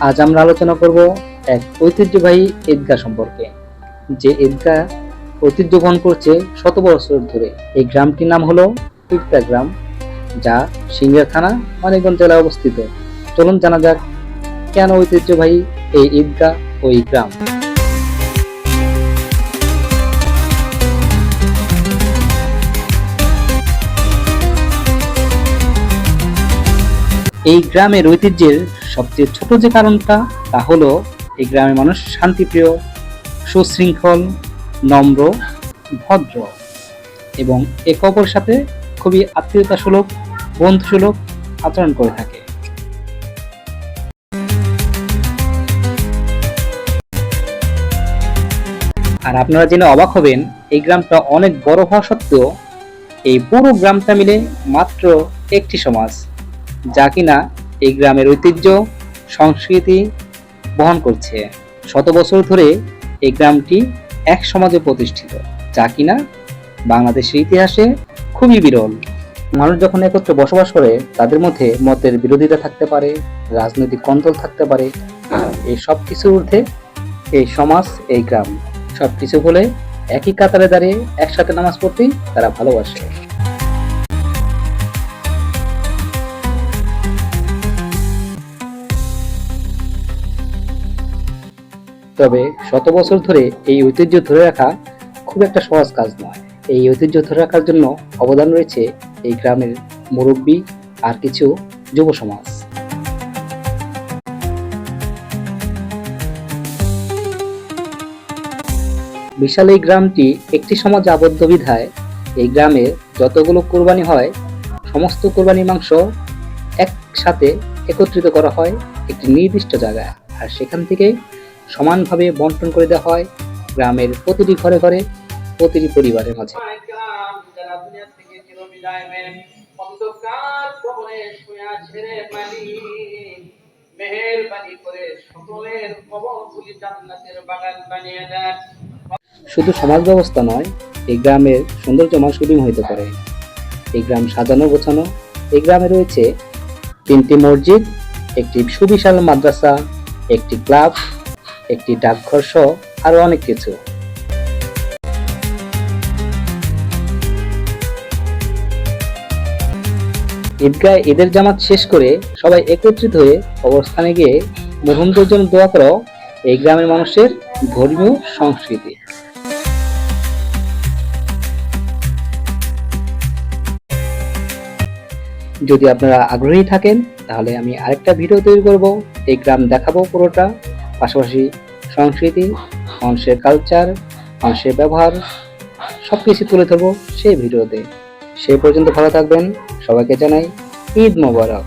আজ আমরা আলোচনা করব এক ঐতিহ্যবাহী ঈদগাহ সম্পর্কে, যে ঈদগাহ ঐতিহ্য বহন করছে শত বছর ধরে। এই গ্রামটির নাম হলো পিপড়া গ্রাম, যা সিংড়া থানা, মানিকগঞ্জ জেলায় অবস্থিত। চলুন জানা যাক কেন ঐতিহ্যবাহী এই ঈদগাহ ও এই গ্রাম। এই গ্রামের ঐতিহ্যের সবচেয়ে ছোট যে কারণটা, তা হলো এই গ্রামের মানুষ শান্তিপ্রিয়, সুশৃঙ্খল, নম্র, ভদ্র এবং একে অপরের সাথে খুবই আত্মীয়তা সুলভ, বন্ধুসুলভ আচরণ করে থাকে। আর আপনারা জেনে অবাক হবেন, এই গ্রামটা অনেক বড় হওয়া সত্ত্বেও এই পুরো গ্রামটা মিলে মাত্র একটি সমাজ, যা কিনা এই গ্রামের ঐতিহ্য, সংস্কৃতি বহন করছে। শত বছর ধরে এই গ্রামটি এক সমাজে প্রতিষ্ঠিত, যা কিনা বাংলাদেশের ইতিহাসে খুবই বিরল। মানুষ যখন একত্রে বসবাস করে, তাদের মধ্যে মতের বিরোধিতা থাকতে পারে, রাজনৈতিক কন্দল থাকতে পারে, এই সব কিছুর ঊর্ধ্বে এই সমাজ, এই গ্রাম সবকিছু বলে একই কাতারে দাঁড়িয়ে একসাথে নামাজ পড়তেই তারা ভালোবাসে। তবে শত বছর ধরে এই ঐতিহ্য ধরে রাখা খুব একটা সহজ কাজ নয়। এই ঐতিহ্য ধরে রাখার জন্য অবদান রয়েছে এই গ্রামের মুরব্বী আর কিছু যুব সমাজ। বিশাল এই গ্রামটি একটি সমাজে আবদ্ধ বিধায় এই গ্রামে যতগুলো কোরবানি হয়, সমস্ত কোরবানির মাংস একসাথে একত্রিত করা হয় একটি নির্দিষ্ট জায়গায়, আর সেখান থেকে সমানভাবে বন্টন করে দেওয়া হয় গ্রামের প্রতিটি ঘরে ঘরে, প্রতিটি পরিবারের মাঝে। শুধু সমাজ ব্যবস্থা নয়, এই গ্রামের সৌন্দর্য মানুষকে বিমোহিত করে। এই গ্রাম সাজানো গোছানো। এই গ্রামে রয়েছে 3টি মসজিদ, একটি সুবিশাল মাদ্রাসা, একটি ক্লাব, একটি ডাকঘর সহ আরো অনেক কিছু। ঈদগায় ঈদের জামাত শেষ করে সবাই একত্রিত হয়ে অবস্থানে গিয়ে মুহূর্তের জন্য দোয়া করো এই গ্রামের মানুষের ধর্মীয় সংস্কৃতি। যদি আপনারা আগ্রহী থাকেন, তাহলে আমি আরেকটা ভিডিও তৈরি করব, এই গ্রাম দেখাবো পুরোটা, পাশাপাশি সংস্কৃতি, মানুষের কালচার, মানুষের ব্যবহার সবকিছু তুলে ধরবো সেই ভিডিওতে। সেই পর্যন্ত ভালো থাকবেন, সবাইকে জানাই ঈদ মোবারক।